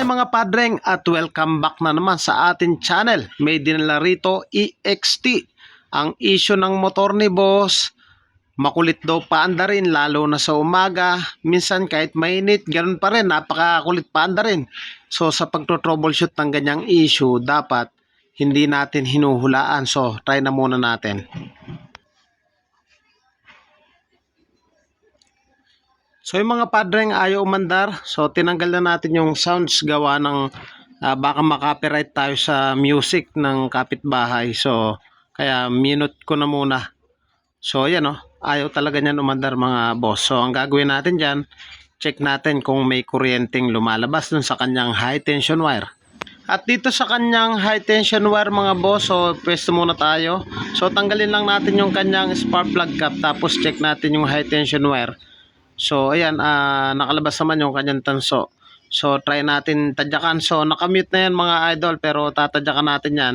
mga padreng at welcome back na naman sa ating channel. May dinala rito EXT. Ang issue ng motor ni boss, makulit daw paanda rin lalo na sa umaga. Minsan kahit mainit, ganun pa rin, napakakulit paanda rin. So sa pagto-troubleshoot ng ganyang issue, dapat hindi natin hinuhulaan. So try na muna natin. So yung mga padreng ayaw umandar, so tinanggal na natin yung sounds gawa ng baka makopyright tayo sa music ng kapitbahay. So kaya minute ko na muna. So yan ayaw talaga niyan umandar mga boss. So ang gagawin natin dyan, check natin kung may kuryenteng lumalabas dun sa kanyang high tension wire. At dito sa kanyang high tension wire mga boss, so pwesto muna tayo. So tanggalin lang natin yung kanyang spark plug cap, tapos check natin yung high tension wire. So ayan, nakalabas naman yung kanyang tanso. So try natin tadyakan. So nakamute na yan mga idol, pero tatadyakan natin yan.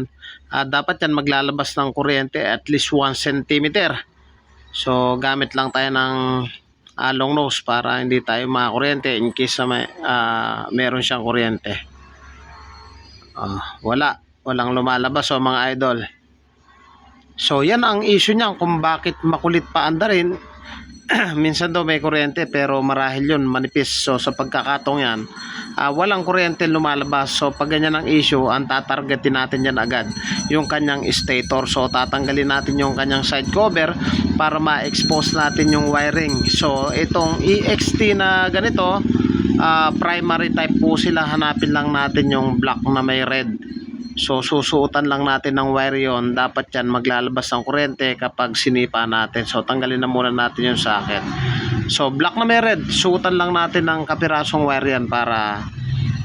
Dapat yan maglalabas ng kuryente at least 1 cm. So gamit lang tayo ng long nose para hindi tayo makakuryente in case na meron siyang kuryente. Walang lumalabas mga idol. So yan ang issue niyan kung bakit makulit pa andarin. Minsan daw may kuryente pero marahil yun manipis. So sa pagkakataong yan, walang kuryente lumalabas. So pag ganyan ang issue, ang tatargetin natin yan agad yung kanyang stator. So tatanggalin natin yung kanyang side cover para ma-expose natin yung wiring. So itong EXT na ganito, primary type po sila. Hanapin lang natin yung black na may red. So susuotan lang natin ng wire yon. Dapat yan maglalabas ng kuryente kapag sinipa natin. So tanggalin na muna natin yung socket. So black na may red, suotan lang natin ng kapirasong wire yan para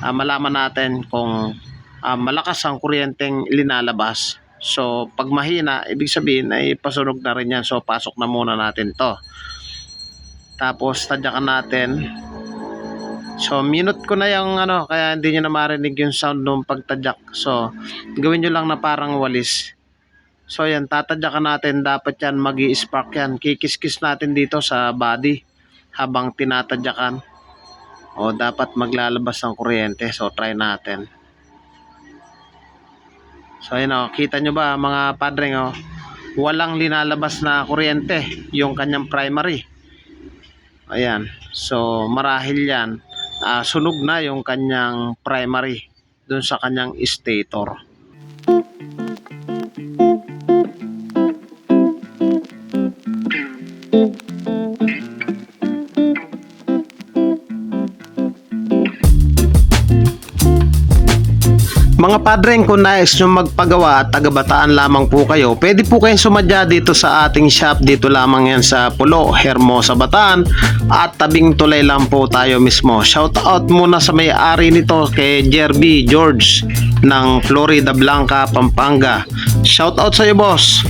malaman natin kung malakas ang kuryenteng linalabas. So pag mahina, ibig sabihin ay pasunog na rin yan. So pasok na muna natin to. Tapos tadyakan natin. So minute ko na yung kaya hindi nyo na marinig yung sound nung pagtadyak. So gawin nyo lang na parang walis. So yan, tatadyakan natin. Dapat yan magi-spark yan. Kikis-kis natin dito sa body habang tinatadyakan. O dapat maglalabas ng kuryente. So try natin. So yan kita nyo ba mga padreng walang linalabas na kuryente yung kanyang primary. Ayan. So marahil yan sunog na yung kanyang primary dun sa kanyang stator. Mga padreng, kung nais nyo magpagawa at taga-Bataan lamang po kayo, pwede po kayong sumadya dito sa ating shop. Dito lamang yan sa Pulo, Hermosa, Bataan, at tabing tulay lang po tayo mismo. Shout out muna sa may-ari nito kay Jerby George ng Florida Blanca, Pampanga. Shout out sa iyo boss.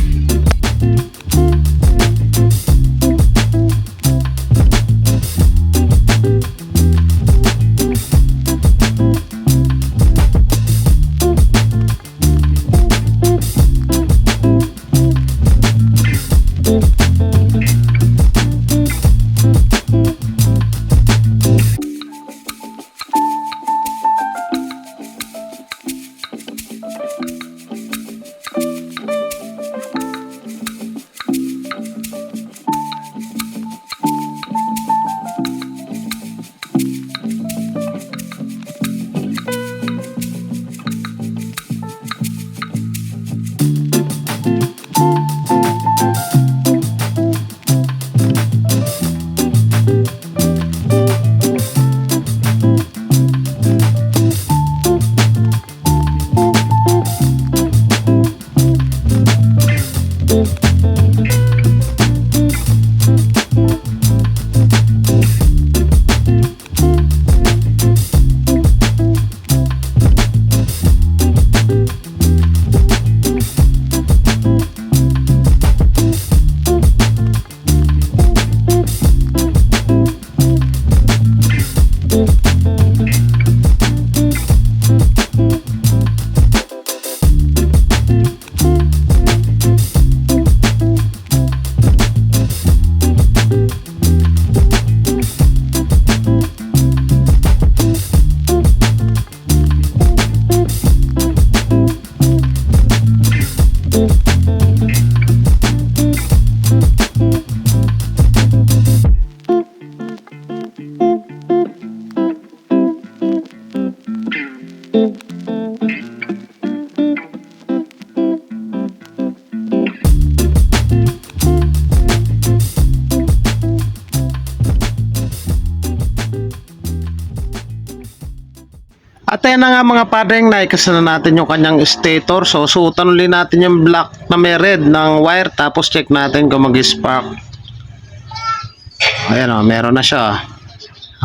At ayan na nga mga padreng, naikasa na natin yung kanyang stator. So suotan ulit natin yung black na may red ng wire, tapos check natin kung mag-spark. Ayan o, meron na siya.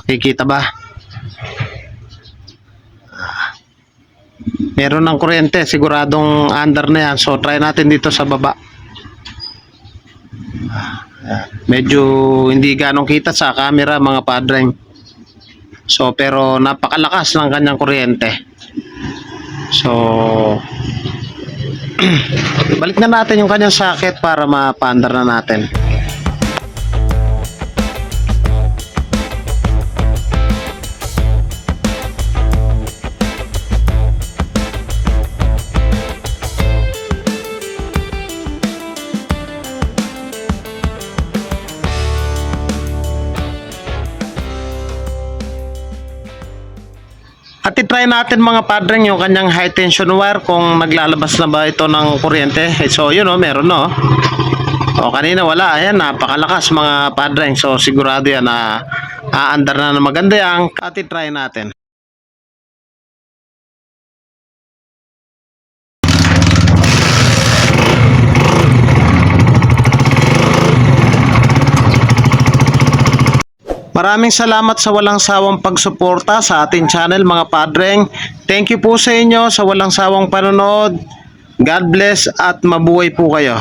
Nakikita ba? Meron ng kuryente, siguradong under na yan. So try natin dito sa baba. Medyo hindi ganong kita sa camera mga padreng. So pero napakalakas ng kanyang kuryente. So balik na natin yung kanyang socket para mapandar na natin. At itry natin mga padreng yung kanyang high tension wire kung naglalabas na ba ito ng kuryente. So yun o, meron no. O kanina wala, ayan, napakalakas mga padreng. So sigurado yan na aandar na maganda yan. At itry natin. Maraming salamat sa walang sawang pagsuporta sa ating channel mga padreng. Thank you po sa inyo sa walang sawang panonood. God bless at mabuhay po kayo.